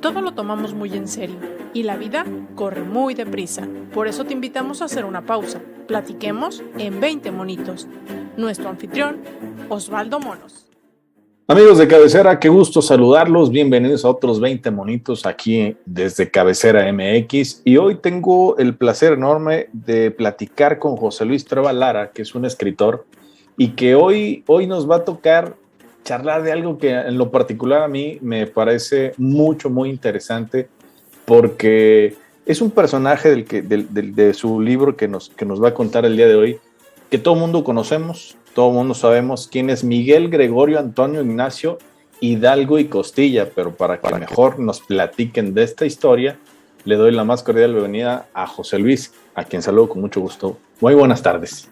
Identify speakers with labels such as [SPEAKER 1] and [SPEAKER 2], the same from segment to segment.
[SPEAKER 1] Todo lo tomamos muy en serio y la vida corre muy deprisa. Por eso te invitamos a hacer una pausa. Platiquemos en 20 monitos. Nuestro anfitrión, Osvaldo Monos.
[SPEAKER 2] Amigos de Cabecera, qué gusto saludarlos. Bienvenidos a otros 20 monitos aquí desde Cabecera MX. Y hoy tengo el placer enorme de platicar con José Luis Trueba Lara, que es un escritor, y que hoy nos va a tocar charlar de algo que en lo particular a mí me parece muy interesante, porque es un personaje de su libro que nos va a contar el día de hoy, que todo el mundo conocemos, todo el mundo sabemos quién es Miguel Gregorio Antonio Ignacio Hidalgo y Costilla, pero para que mejor nos platiquen de esta historia, le doy la más cordial bienvenida a José Luis, a quien saludo con mucho gusto. Muy buenas tardes.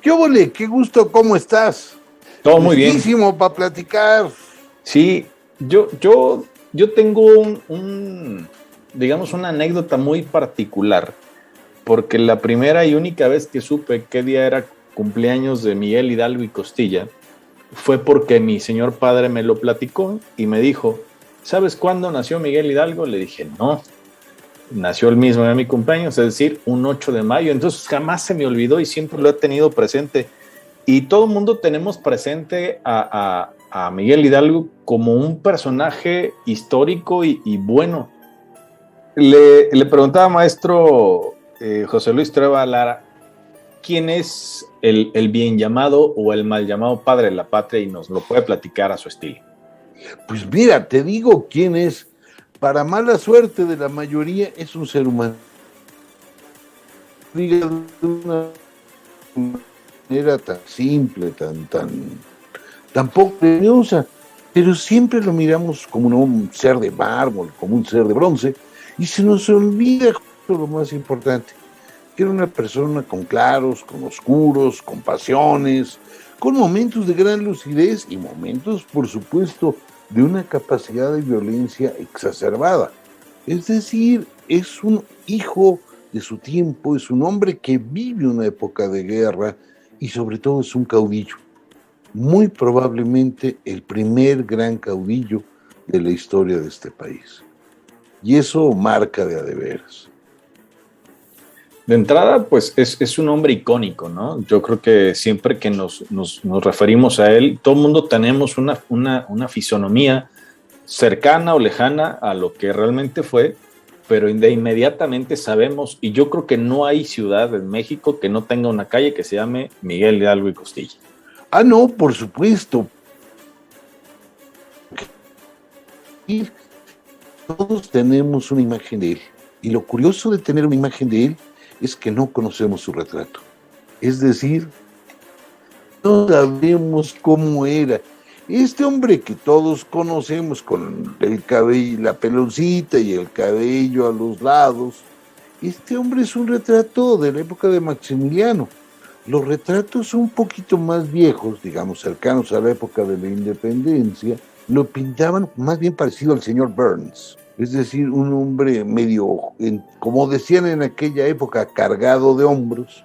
[SPEAKER 3] ¿Qué óvole? Qué gusto, ¿cómo estás?
[SPEAKER 2] Todo muy bien.
[SPEAKER 3] Muchísimo para platicar.
[SPEAKER 2] Sí, yo tengo digamos, una anécdota muy particular, porque la primera y única vez que supe qué día era cumpleaños de Miguel Hidalgo y Costilla fue porque mi señor padre me lo platicó y me dijo, ¿sabes cuándo nació Miguel Hidalgo? Le dije, no, nació el mismo día de mi cumpleaños, es decir, un 8 de mayo. Entonces jamás se me olvidó y siempre lo he tenido presente. Y todo el mundo tenemos presente a Miguel Hidalgo como un personaje histórico y bueno. Le preguntaba, maestro José Luis Trueba Lara, ¿quién es el bien llamado o el mal llamado padre de la patria? Y nos lo puede platicar a su estilo.
[SPEAKER 3] Pues mira, te digo quién es. Para mala suerte de la mayoría, es un ser humano. Diga de una manera tan simple, tan poco premiosa, pero siempre lo miramos como un ser de mármol, como un ser de bronce, y se nos olvida lo más importante, que era una persona con claros, con oscuros, con pasiones, con momentos de gran lucidez y momentos, por supuesto, de una capacidad de violencia exacerbada. Es decir, es un hijo de su tiempo, es un hombre que vive una época de guerra y sobre todo es un caudillo. Muy probablemente el primer gran caudillo de la historia de este país. Y eso marca de a de veras.
[SPEAKER 2] De entrada, pues es un hombre icónico, ¿no? Yo creo que siempre que nos referimos a él, todo el mundo tenemos una fisonomía cercana o lejana a lo que realmente fue, pero de inmediatamente sabemos, y yo creo que no hay ciudad en México que no tenga una calle que se llame Miguel Hidalgo y Costilla.
[SPEAKER 3] Ah, no, por supuesto. Y todos tenemos una imagen de él. Y lo curioso de tener una imagen de él es que no conocemos su retrato. Es decir, no sabemos cómo era. Este hombre que todos conocemos con el cabello, la peloncita y el cabello a los lados, este hombre es un retrato de la época de Maximiliano. Los retratos un poquito más viejos, digamos cercanos a la época de la independencia, lo pintaban más bien parecido al señor Burns. Es decir, un hombre medio, como decían en aquella época, cargado de hombros,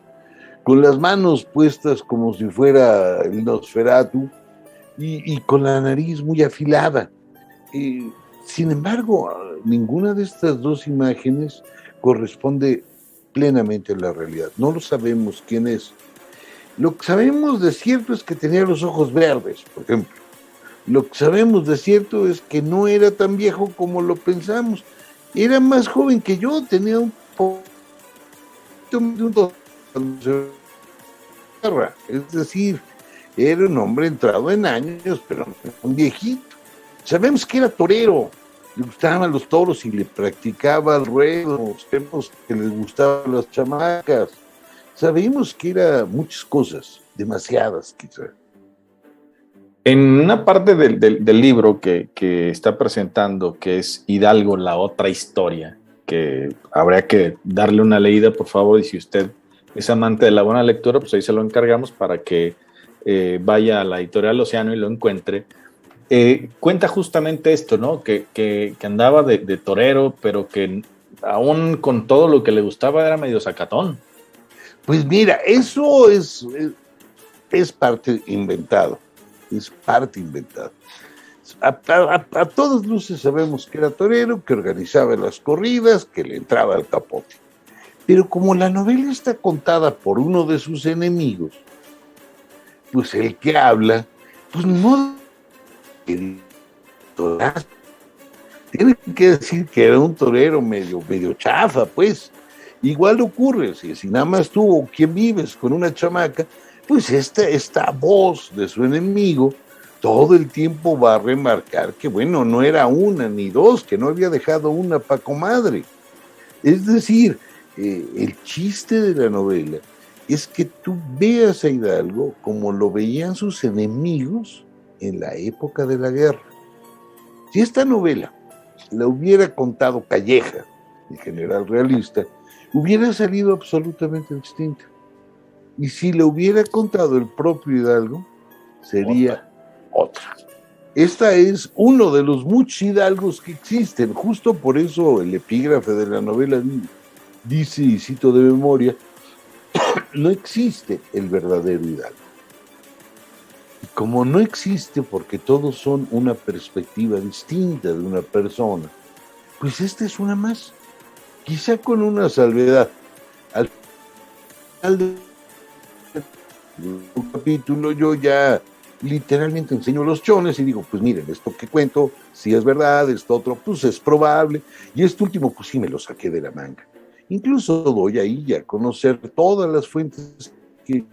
[SPEAKER 3] con las manos puestas como si fuera el Nosferatu y con la nariz muy afilada. Sin embargo, ninguna de estas dos imágenes corresponde plenamente a la realidad. No lo sabemos quién es. Lo que sabemos de cierto es que tenía los ojos verdes, por ejemplo. Lo que sabemos de cierto es que no era tan viejo como lo pensamos. Era más joven que yo, tenía un poquito de un... Es decir, era un hombre entrado en años, pero un viejito. Sabemos que era torero, le gustaban los toros y le practicaba el ruedo. Sabemos que les gustaban las chamacas. Sabemos que era muchas cosas, demasiadas quizás.
[SPEAKER 2] En una parte del libro que está presentando, que es Hidalgo, la otra historia, que habría que darle una leída, por favor, y si usted es amante de la buena lectura, pues ahí se lo encargamos para que vaya a la editorial Océano y lo encuentre. Cuenta justamente esto, ¿no? Que andaba de torero, pero que aún con todo lo que le gustaba era medio sacatón.
[SPEAKER 3] Pues mira, eso es parte inventado. Es parte inventada. a todas luces sabemos que era torero, que organizaba las corridas, que le entraba al capote. Pero como la novela está contada por uno de sus enemigos, pues el que habla, pues no tiene que decir que era un torero medio chafa, pues. Igual ocurre, si nada más tú o quien vives con una chamaca, pues esta voz de su enemigo todo el tiempo va a remarcar que, bueno, no era una ni dos, que no había dejado una pa' comadre. Es decir, el chiste de la novela es que tú veas a Hidalgo como lo veían sus enemigos en la época de la guerra. Si esta novela la hubiera contado Calleja, el general realista, hubiera salido absolutamente distinta. Y si la hubiera contado el propio Hidalgo, sería otra. Esta es uno de los muchos hidalgos que existen. Justo por eso el epígrafe de la novela dice, y cito de memoria, no existe el verdadero hidalgo. Y como no existe porque todos son una perspectiva distinta de una persona, pues esta es una más. Quizá con una salvedad. Al final de un capítulo yo ya literalmente enseño los chones y digo, pues miren, esto que cuento, si es verdad, esto otro, pues es probable, y este último, pues sí me lo saqué de la manga. Incluso doy ahí a conocer todas las fuentes que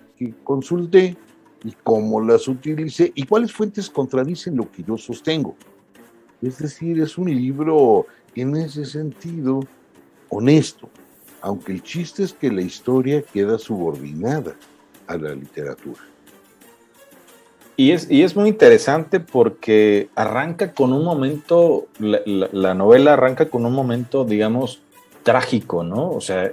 [SPEAKER 3] consulté y cómo las utilicé y cuáles fuentes contradicen lo que yo sostengo. Es decir, es un libro en ese sentido honesto, aunque el chiste es que la historia queda subordinada a la literatura.
[SPEAKER 2] Y es muy interesante porque arranca con un momento, la novela arranca con un momento, digamos, trágico, ¿no? O sea,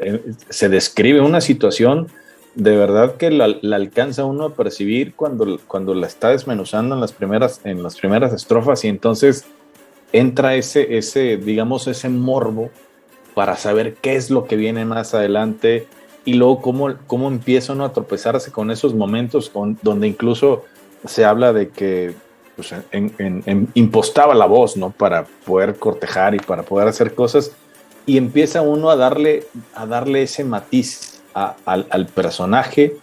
[SPEAKER 2] se describe una situación de verdad que la alcanza uno a percibir cuando la está desmenuzando en las primeras estrofas, y entonces entra ese morbo para saber qué es lo que viene más adelante, y luego cómo empieza uno a tropezarse con esos momentos donde incluso se habla de que pues, impostaba la voz, ¿no? Para poder cortejar y para poder hacer cosas, y empieza uno a darle ese matiz al personaje,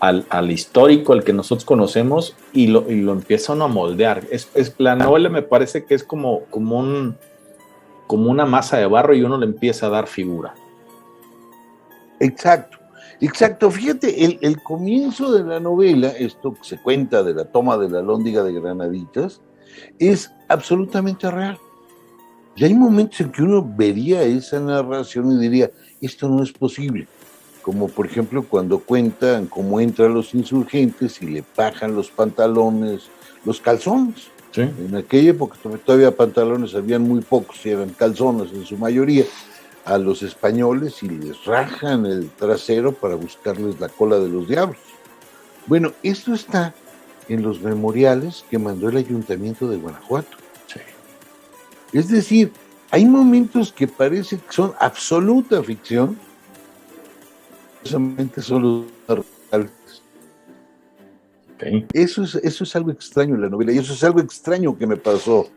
[SPEAKER 2] al histórico, al que nosotros conocemos, y lo empieza uno a moldear. La novela me parece que es como una masa de barro y uno le empieza a dar figura.
[SPEAKER 3] Exacto. Fíjate, el comienzo de la novela, esto que se cuenta de la toma de la Alhóndiga de Granaditas, es absolutamente real. Y hay momentos en que uno vería esa narración y diría, esto no es posible. Como por ejemplo cuando cuentan cómo entran los insurgentes y le pajan los pantalones, los calzones. Sí. En aquella época todavía pantalones habían muy pocos y eran calzones en su mayoría, a los españoles, y les rajan el trasero para buscarles la cola de los diablos. Bueno, esto está en los memoriales que mandó el Ayuntamiento de Guanajuato. Sí. Es decir, hay momentos que parece que son absoluta ficción, solamente son los reales. Okay. Eso es algo extraño en la novela, y eso es algo extraño que me pasó,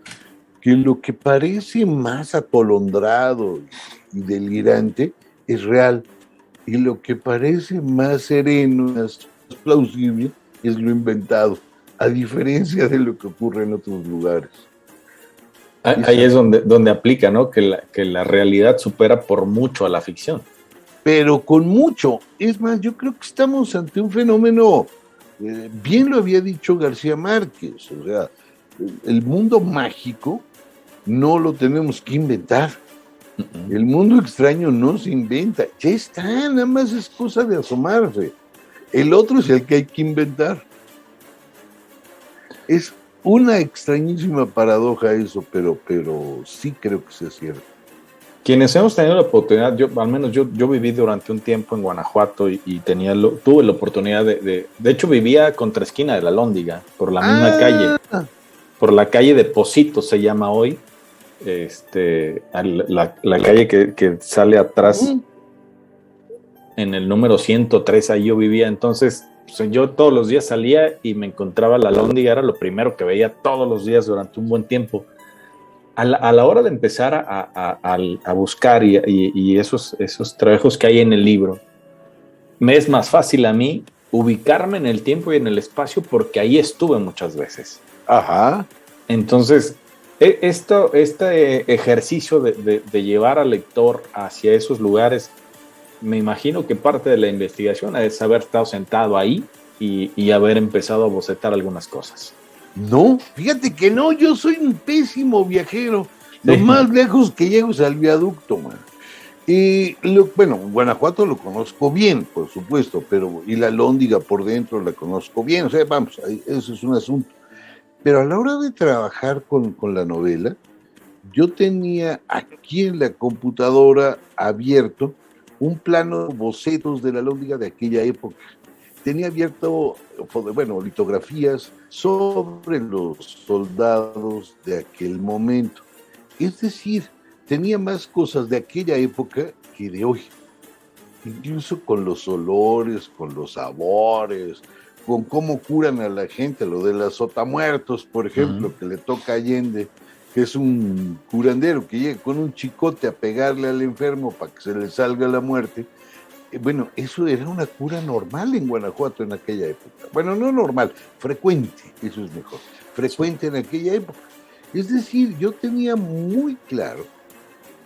[SPEAKER 3] que lo que parece más atolondrado y delirante es real, y lo que parece más sereno, más plausible, es lo inventado, a diferencia de lo que ocurre en otros lugares.
[SPEAKER 2] Ahí es donde aplica, ¿no? Que la realidad supera por mucho a la ficción.
[SPEAKER 3] Pero con mucho. Es más, yo creo que estamos ante un fenómeno, bien lo había dicho García Márquez, o sea, el mundo mágico no lo tenemos que inventar. El mundo extraño no se inventa, ya está, nada más es cosa de asomarse. El otro es el que hay que inventar. Es una extrañísima paradoja eso, pero sí creo que sea cierto.
[SPEAKER 2] Quienes hemos tenido la oportunidad, al menos yo viví durante un tiempo en Guanajuato y tuve la oportunidad de hecho vivía contra esquina de la Alhóndiga, por la misma calle, por la calle de Pocitos se llama hoy, la calle que sale atrás en el número 103, ahí yo vivía. Entonces O sea, yo todos los días salía y me encontraba la alhóndiga, era lo primero que veía todos los días durante un buen tiempo. A la hora de empezar a buscar y esos trabajos que hay en el libro, me es más fácil a mí ubicarme en el tiempo y en el espacio porque ahí estuve muchas veces.
[SPEAKER 3] Ajá.
[SPEAKER 2] Entonces, este ejercicio de llevar al lector hacia esos lugares, me imagino que parte de la investigación es haber estado sentado ahí y haber empezado a bocetar algunas cosas.
[SPEAKER 3] No, fíjate que no, yo soy un pésimo viajero. Lo
[SPEAKER 2] Sí.
[SPEAKER 3] más lejos que llego es al viaducto, man. Y bueno, Guanajuato lo conozco bien, por supuesto, pero y la Alhóndiga por dentro la conozco bien, o sea, vamos, eso es un asunto. Pero a la hora de trabajar con la novela, yo tenía aquí en la computadora abierto un plano bocetos de la Alhóndiga de aquella época. Tenía abierto, bueno, litografías sobre los soldados de aquel momento. Es decir, tenía más cosas de aquella época que de hoy. Incluso con los olores, con los sabores, con cómo curan a la gente, lo de las sotamuertos, por ejemplo, que le toca a Allende, que es un curandero que llega con un chicote a pegarle al enfermo para que se le salga la muerte. Bueno, eso era una cura normal en Guanajuato en aquella época. Bueno, no normal, frecuente, eso es mejor. Frecuente en aquella época. Es decir, yo tenía muy claro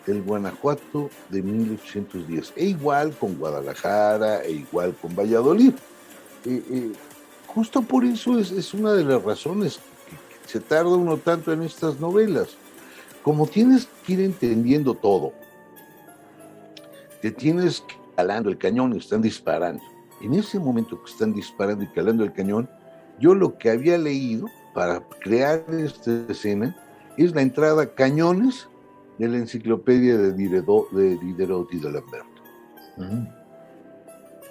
[SPEAKER 3] el Guanajuato de 1810, e igual con Guadalajara, e igual con Valladolid. Justo por eso es una de las razones que se tarda uno tanto en estas novelas. Como tienes que ir entendiendo todo, te tienes que ir calando el cañón y están disparando. En ese momento que están disparando y calando el cañón, yo lo que había leído para crear esta escena es la entrada cañones de la enciclopedia de Diderot y de Lamberto.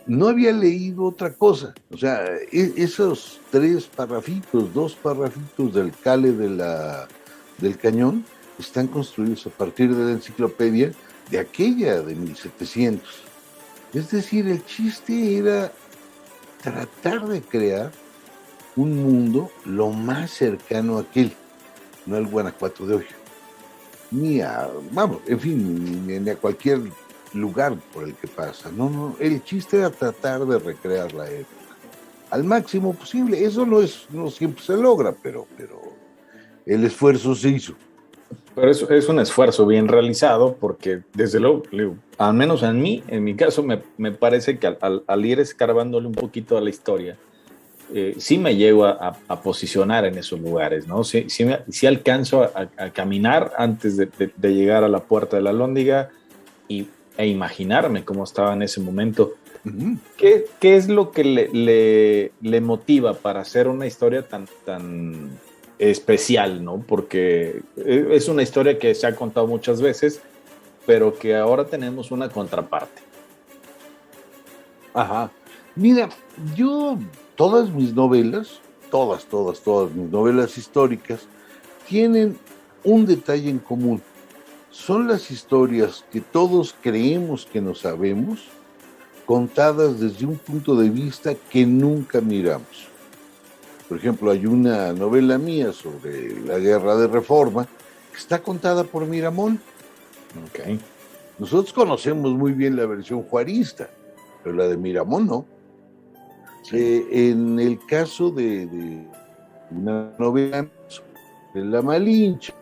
[SPEAKER 3] No había leído otra cosa. O sea, esos 2 parrafitos del cale del cañón están construidos a partir de la enciclopedia de aquella de 1700. Es decir, el chiste era tratar de crear un mundo lo más cercano a aquel, no al Guanajuato de hoy, ni a, vamos, en fin, ni a cualquier lugar por el que pasa. No, el chiste era tratar de recrear la época al máximo posible. Eso no siempre se logra, pero el esfuerzo se hizo.
[SPEAKER 2] Pero es un esfuerzo bien realizado porque, desde luego, al menos en mi caso, me parece que al ir escarbándole un poquito a la historia, sí me llego a posicionar en esos lugares, ¿no? Sí alcanzo a caminar antes de llegar a la puerta de la Alhóndiga e imaginarme cómo estaba en ese momento.
[SPEAKER 3] Uh-huh.
[SPEAKER 2] ¿Qué es lo que le motiva para hacer una historia tan especial, ¿no? Porque es una historia que se ha contado muchas veces, pero que ahora tenemos una contraparte.
[SPEAKER 3] Ajá. Mira, yo todas mis novelas, todas mis novelas históricas tienen un detalle en común. Son las historias que todos creemos que no sabemos, contadas desde un punto de vista que nunca miramos. Por ejemplo, hay una novela mía sobre la Guerra de Reforma que está contada por Miramón.
[SPEAKER 2] Okay.
[SPEAKER 3] Nosotros conocemos muy bien la versión juarista, pero la de Miramón no. Sí. En el caso de una novela de la Malinche,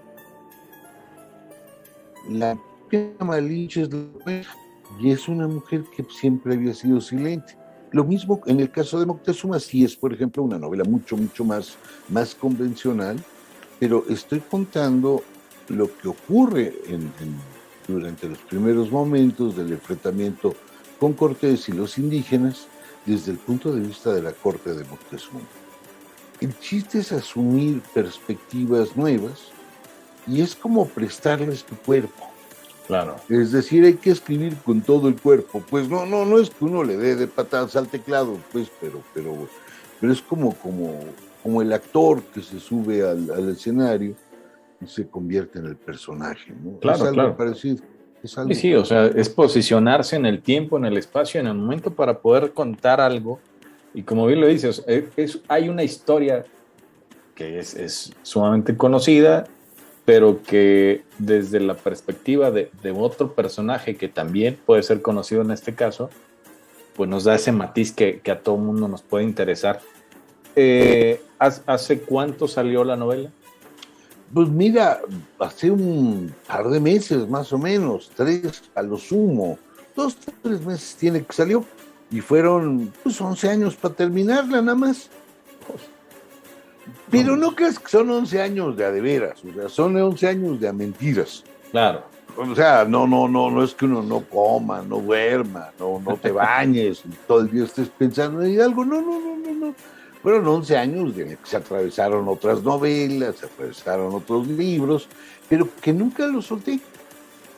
[SPEAKER 3] la Malinche es la mujer, y es una mujer que siempre había sido silente. Lo mismo en el caso de Moctezuma, sí es, por ejemplo, una novela mucho más convencional, pero estoy contando lo que ocurre durante los primeros momentos del enfrentamiento con Cortés y los indígenas desde el punto de vista de la corte de Moctezuma. El chiste es asumir perspectivas nuevas y es como prestarles tu cuerpo.
[SPEAKER 2] Claro.
[SPEAKER 3] Es decir, hay que escribir con todo el cuerpo. Pues no es que uno le dé de patadas al teclado, pues, pero es como el actor que se sube al escenario y se convierte en el personaje, ¿no?
[SPEAKER 2] Claro,
[SPEAKER 3] es algo
[SPEAKER 2] claro.
[SPEAKER 3] parecido.
[SPEAKER 2] Sí, o sea, es posicionarse en el tiempo, en el espacio, en el momento para poder contar algo Y como bien lo dices, hay una historia que es sumamente conocida, pero que desde la perspectiva de otro personaje que también puede ser conocido en este caso, pues nos da ese matiz que a todo mundo nos puede interesar. ¿Hace cuánto salió la novela?
[SPEAKER 3] Pues mira, hace un par de meses más o menos, 3 a lo sumo, 2, 3 meses tiene que salió, y fueron pues 11 años para terminarla nada más. Pero no creas que son 11 años de a de veras, o sea, son 11 años de a mentiras.
[SPEAKER 2] Claro.
[SPEAKER 3] O sea, no es que uno no coma, no duerma, no te bañes, y todo el día estés pensando en algo, no. Fueron 11 años de que se atravesaron otras novelas, se atravesaron otros libros, pero que nunca los solté.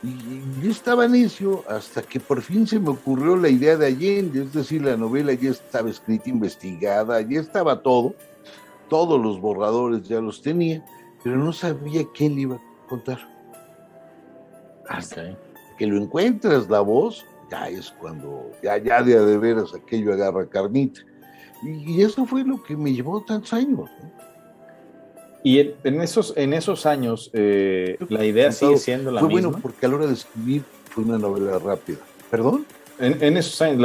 [SPEAKER 3] Y yo estaba necio hasta que por fin se me ocurrió la idea de Allende, es decir, la novela ya estaba escrita, investigada, ya estaba todo, todos los borradores ya los tenía, pero no sabía quién le iba a contar. Hasta que lo encuentras la voz, ya es cuando, ya de a de veras aquello agarra carnita. Y eso fue lo que me llevó tantos años, ¿no?
[SPEAKER 2] Y en esos años, la idea sigue siendo la
[SPEAKER 3] misma.
[SPEAKER 2] misma.
[SPEAKER 3] Fue bueno porque a la hora de escribir fue una novela rápida. ¿Perdón?
[SPEAKER 2] En esos años,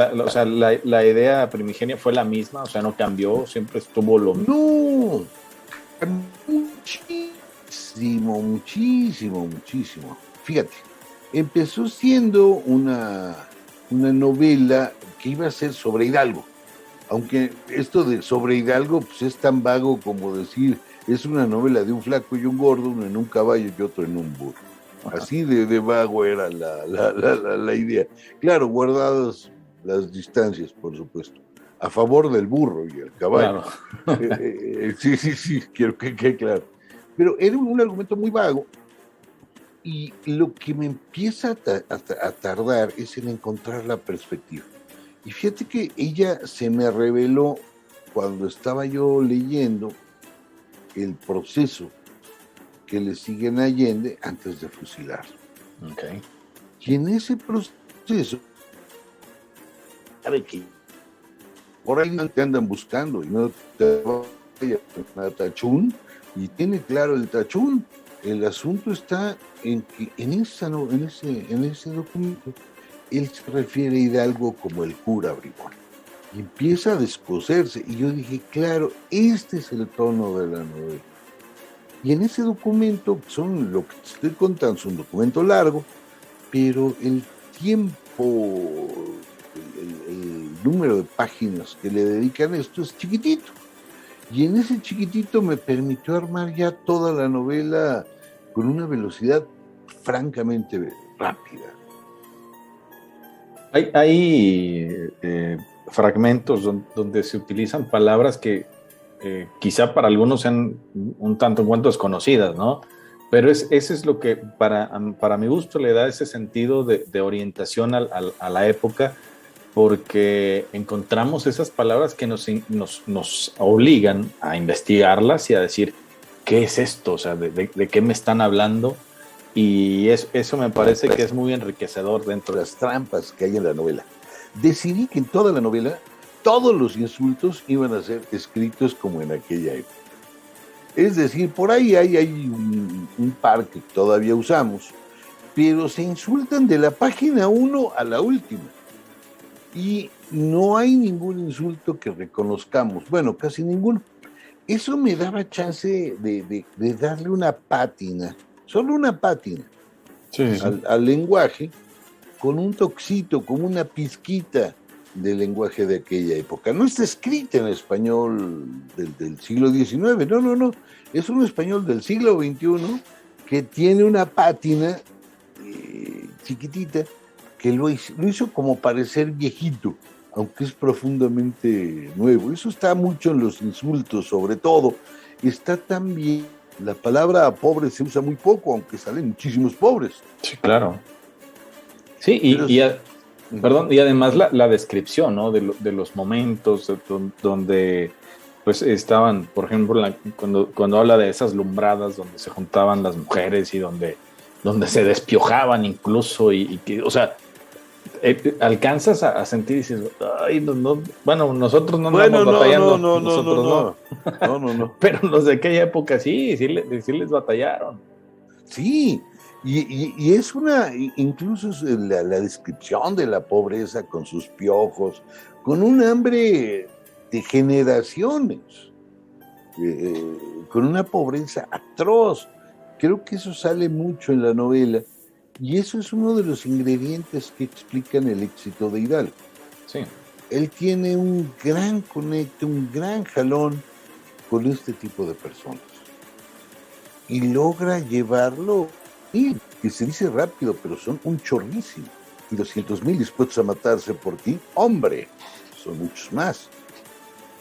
[SPEAKER 2] la idea primigenia fue la misma, o sea, no cambió, siempre estuvo lo mismo.
[SPEAKER 3] No, muchísimo. Fíjate, empezó siendo una novela que iba a ser sobre Hidalgo. Aunque esto de sobre Hidalgo pues es tan vago como decir, es una novela de un flaco y un gordo, uno en un caballo y otro en un burro. Así de vago era la idea. Claro, guardadas las distancias, por supuesto, a favor del burro y el caballo. Claro. Sí, quiero que quede claro. Pero era un argumento muy vago, y lo que me empieza a tardar es en encontrar la perspectiva. Y fíjate que ella se me reveló cuando estaba yo leyendo el proceso que le siguen a Allende antes de fusilarlo.
[SPEAKER 2] Okay.
[SPEAKER 3] Y en ese proceso, sabe que por ahí te andan buscando y no te vayas a tachún, y tiene claro el tachún. El asunto está en que en ese documento él se refiere a Hidalgo como el cura bribón. Y empieza a descoserse. Y yo dije, claro, este es el tono de la novela. Y en ese documento, lo que te estoy contando, es un documento largo, pero el tiempo, el número de páginas que le dedican a esto es chiquitito. Y en ese chiquitito me permitió armar ya toda la novela con una velocidad francamente rápida.
[SPEAKER 2] Hay fragmentos donde se utilizan palabras que quizá para algunos sean un tanto en cuanto desconocidas, ¿no? Pero ese es lo que para mi gusto le da ese sentido de orientación a la época, porque encontramos esas palabras que nos obligan a investigarlas y a decir, ¿qué es esto? O sea, ¿de qué me están hablando? Y eso me parece que es muy enriquecedor dentro de las trampas que hay en la novela. Decidí que en toda la novela todos los insultos iban a ser escritos como en aquella época. Es decir, por ahí hay un par que todavía usamos, pero se insultan de la página 1 a la última. Y no hay ningún insulto que reconozcamos, bueno, casi ninguno. Eso me daba chance de darle una pátina, solo una pátina, sí. Al lenguaje, con un toquecito, como una pizquita del lenguaje de aquella época. No está escrita en español del siglo XIX, no, es un español del siglo XXI que tiene una pátina chiquitita, que lo hizo como parecer viejito, aunque es profundamente nuevo. Eso está mucho en los insultos, sobre todo. Está también, la palabra pobre se usa muy poco, aunque salen muchísimos pobres. Sí, claro. Sí, y además la descripción, ¿no? de los momentos donde pues estaban, por ejemplo, cuando habla de esas lumbradas donde se juntaban las mujeres y donde se despiojaban incluso, y que, o sea, alcanzas a sentir y dices, ay, bueno, nosotros no
[SPEAKER 3] Bueno,
[SPEAKER 2] andamos batallando,
[SPEAKER 3] no,
[SPEAKER 2] nosotros
[SPEAKER 3] no.
[SPEAKER 2] pero los de aquella época sí les batallaron.
[SPEAKER 3] Sí, y es incluso es la descripción de la pobreza con sus piojos, con un hambre de generaciones, con una pobreza atroz. Creo que eso sale mucho en la novela, y eso es uno de los ingredientes que explican el éxito de Hidalgo.
[SPEAKER 2] Sí.
[SPEAKER 3] Él tiene un gran conecte, un gran jalón con este tipo de personas. Y logra llevarlo, y que se dice rápido, pero son un chorrísimo. Y 200,000 dispuestos a matarse por ti, hombre, son muchos más.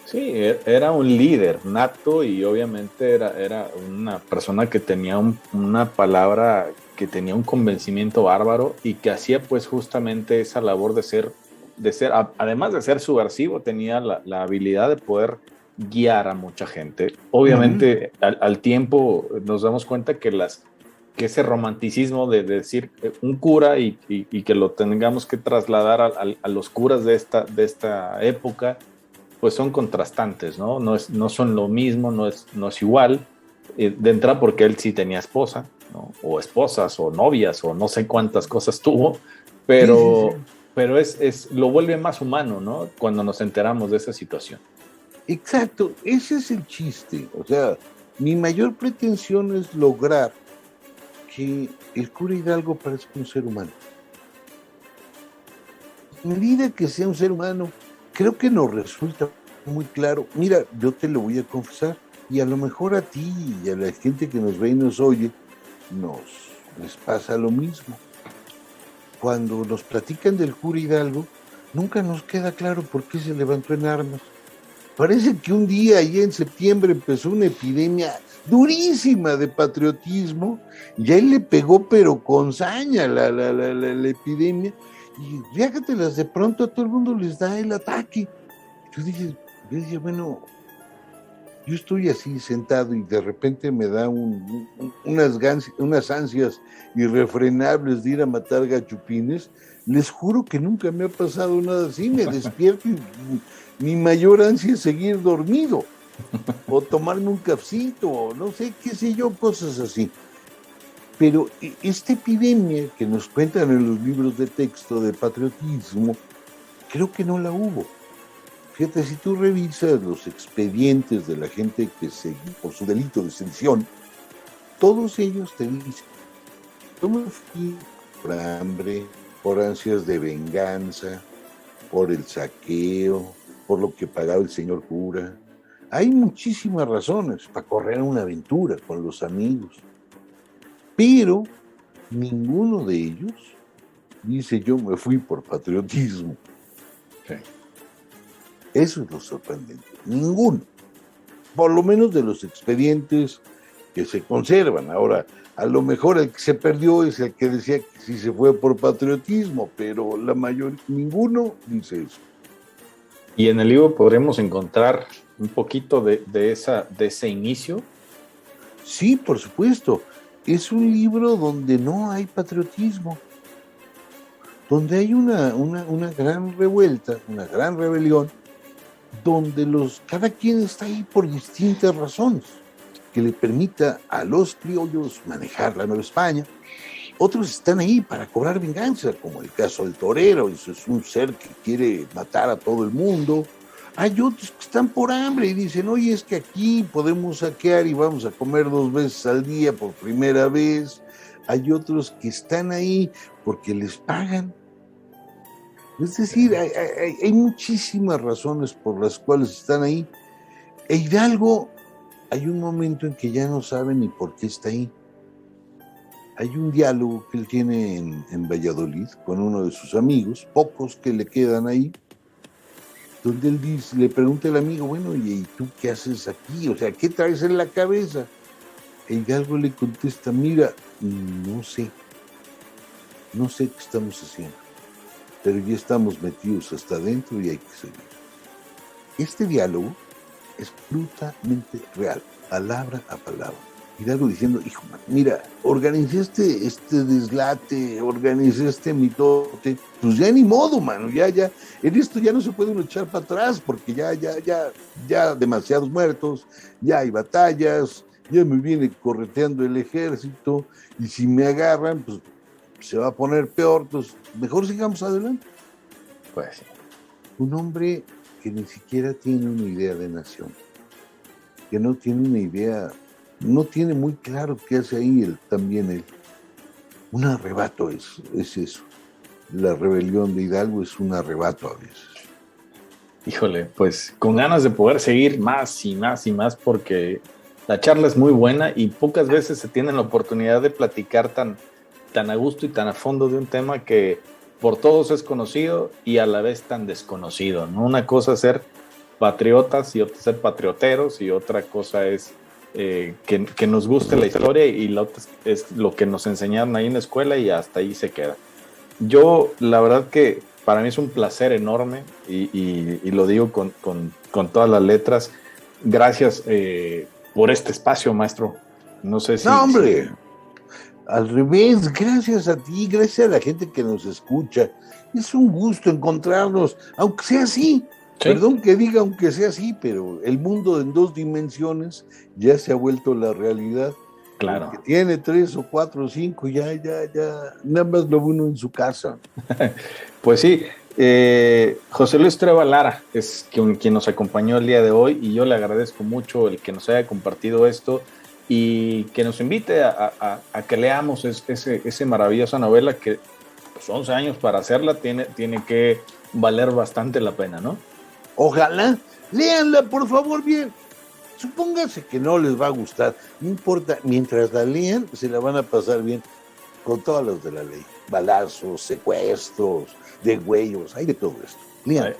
[SPEAKER 2] Sí, era un líder nato y obviamente era una persona que tenía una palabra, que tenía un convencimiento bárbaro y que hacía pues justamente esa labor de ser, además de ser subversivo, tenía la habilidad de poder guiar a mucha gente. Obviamente al tiempo nos damos cuenta que ese romanticismo de decir un cura y que lo tengamos que trasladar a los curas de esta época, pues son contrastantes, ¿no? No son lo mismo, no es igual. De entrada porque él sí tenía esposa, ¿no? O esposas, o novias, o no sé cuántas cosas tuvo, pero,
[SPEAKER 3] Sí.
[SPEAKER 2] pero lo vuelve más humano, ¿no? Cuando nos enteramos de esa situación.
[SPEAKER 3] Exacto, ese es el chiste. O sea, mi mayor pretensión es lograr que el cura Hidalgo parezca un ser humano. A medida que sea un ser humano, creo que nos resulta muy claro. Mira, yo te lo voy a confesar, y a lo mejor a ti y a la gente que nos ve y nos oye, les pasa lo mismo. Cuando nos platican del cura Hidalgo, nunca nos queda claro por qué se levantó en armas. Parece que un día, allá en septiembre, empezó una epidemia durísima de patriotismo, y a él le pegó, pero con saña, la epidemia, y fíjatelas, de pronto a todo el mundo les da el ataque. Yo dije, bueno, yo estoy así sentado y de repente me da unas ansias irrefrenables de ir a matar gachupines. Les juro que nunca me ha pasado nada así. Me despierto y mi mayor ansia es seguir dormido, o tomarme un cafecito, o no sé, qué sé yo, cosas así. Pero esta epidemia que nos cuentan en los libros de texto de patriotismo, creo que no la hubo. Fíjate, si tú revisas los expedientes de la gente que se por su delito de sedición, todos ellos te dicen, yo me fui por hambre, por ansias de venganza, por el saqueo, por lo que pagaba el señor cura. Hay muchísimas razones para correr una aventura con los amigos, pero ninguno de ellos dice yo me fui por patriotismo.
[SPEAKER 2] Sí.
[SPEAKER 3] Eso es lo sorprendente. Ninguno. Por lo menos de los expedientes que se conservan. Ahora, a lo mejor el que se perdió es el que decía que sí se fue por patriotismo, pero ninguno dice eso.
[SPEAKER 2] Y en el libro podremos encontrar un poquito de ese inicio.
[SPEAKER 3] Sí, por supuesto. Es un libro donde no hay patriotismo, donde hay una gran revuelta, una gran rebelión, donde cada quien está ahí por distintas razones, que le permita a los criollos manejar la Nueva España. Otros están ahí para cobrar venganza, como el caso del torero, eso es un ser que quiere matar a todo el mundo. Hay otros que están por hambre y dicen, oye, es que aquí podemos saquear y vamos a comer 2 veces al día por primera vez. Hay otros que están ahí porque les pagan. Es decir, hay muchísimas razones por las cuales están ahí. E Hidalgo, hay un momento en que ya no sabe ni por qué está ahí. Hay un diálogo que él tiene en Valladolid con uno de sus amigos, pocos que le quedan ahí, donde él le pregunta al amigo, bueno, ¿y tú qué haces aquí? O sea, ¿qué traes en la cabeza? E Hidalgo le contesta, mira, no sé qué estamos haciendo, pero ya estamos metidos hasta adentro y hay que seguir. Este diálogo es absolutamente real, palabra a palabra. Hidalgo diciendo, hijo, man, mira, organicé este deslate, organicé este mitote, pues ya ni modo, mano, ya, en esto ya no se puede uno echar para atrás, porque ya demasiados muertos, ya hay batallas, ya me viene correteando el ejército, y si me agarran, pues se va a poner peor, pues mejor sigamos adelante.
[SPEAKER 2] Pues sí.
[SPEAKER 3] Un hombre que ni siquiera tiene una idea de nación, que no tiene una idea, no tiene muy claro qué hace ahí también él. Un arrebato es eso. La rebelión de Hidalgo es un arrebato a veces.
[SPEAKER 2] Híjole, pues con ganas de poder seguir más y más y más, porque la charla es muy buena y pocas veces se tiene la oportunidad de platicar tan a gusto y tan a fondo de un tema que por todos es conocido y a la vez tan desconocido, ¿no? Una cosa es ser patriotas y otra ser patrioteros, y otra cosa es que nos guste la historia, y la otra es lo que nos enseñaron ahí en la escuela y hasta ahí se queda. Yo, la verdad que para mí es un placer enorme y lo digo con todas las letras. Gracias por este espacio, maestro. No sé si...
[SPEAKER 3] No, hombre, al revés, gracias a ti, gracias a la gente que nos escucha. Es un gusto encontrarnos, aunque sea así.
[SPEAKER 2] Sí.
[SPEAKER 3] Perdón que diga aunque sea así, pero el mundo en 2 dimensiones ya se ha vuelto la realidad.
[SPEAKER 2] Claro.
[SPEAKER 3] El que tiene 3 o 4 o 5, ya, nada más lo ve uno en su casa.
[SPEAKER 2] Pues sí, José Luis Treva Lara es quien nos acompañó el día de hoy, y yo le agradezco mucho el que nos haya compartido esto y que nos invite a que leamos ese maravillosa novela que, pues, 11 años para hacerla, tiene que valer bastante la pena, ¿no?
[SPEAKER 3] Ojalá, léanla por favor bien. Supóngase que no les va a gustar, no importa, mientras la lean se la van a pasar bien con todas las de la ley. Balazos, secuestros, degüellos, hay de todo esto. Lean.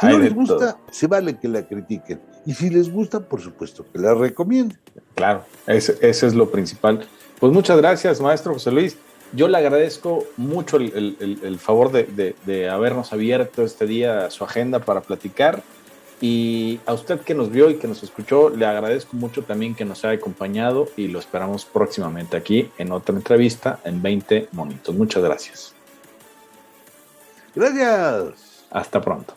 [SPEAKER 3] Si no les gusta, se vale que la critiquen. Y si les gusta, por supuesto que la recomienden.
[SPEAKER 2] Claro, ese es lo principal. Pues muchas gracias, maestro José Luis. Yo le agradezco mucho el favor de habernos abierto este día su agenda para platicar. Y a usted que nos vio y que nos escuchó, le agradezco mucho también que nos haya acompañado, y lo esperamos próximamente aquí en otra entrevista en 20 Monitos. Muchas gracias.
[SPEAKER 3] Gracias.
[SPEAKER 2] Hasta pronto.